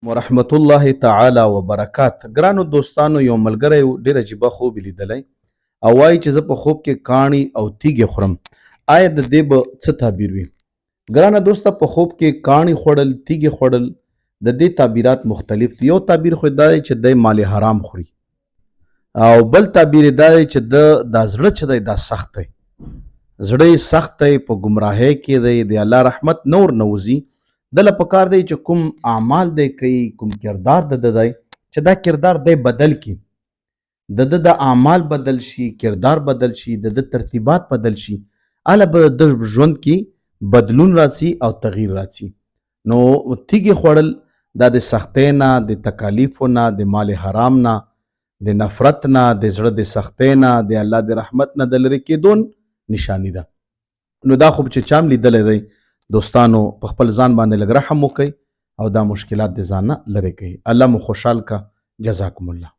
ورحمت الله تعالی وبرکات. ګرانو دوستانو، یو ملګری ډېر عجیبه خوب لیدلی او وایي چې زه په خوب کې کاڼي او تیږې خورم. آیا د دې به څه تعبیر وي؟ ګرانه دوسته، په خوب کې کاڼي خوړل، تیږې خوړل، د دې تعبیرات مختلف دي. یو تعبیر خو دا دی چې دی مال حرام خوري، او بل تعبیر یې دا دی چې دا زړه چې دی دا سخت دی، زړه یې سخت دی، په ګمراهۍ کې دی، د الله رحمت نور نه وځي. دله پکار دی چې کوم اعمال دی کوي، کوم کردار د ده دی، چې دا کردار دی بدل کړي، د ده د اعمال بدل شي، کردار بدل شي، د ده ترتیبات بدل شي، هله به د ژوند کې بدلون راځي او تغییر راځي. نو تیږې خوړل دا د سختۍ نه، د تکالیفو نه، د مال حرام نه، د نفرت نه، د زړه د سختۍ نه، د الله د رحمت نه د لرې کېدو نشاني ده. نو دا خوب چې چام لیدلی دی، دوستانو په خپل ځان باندې لږ رحم وکړئ او دا مشکلات د ځان نه لرې کړئ. الله مو خوشحال کا. جزاکم الله.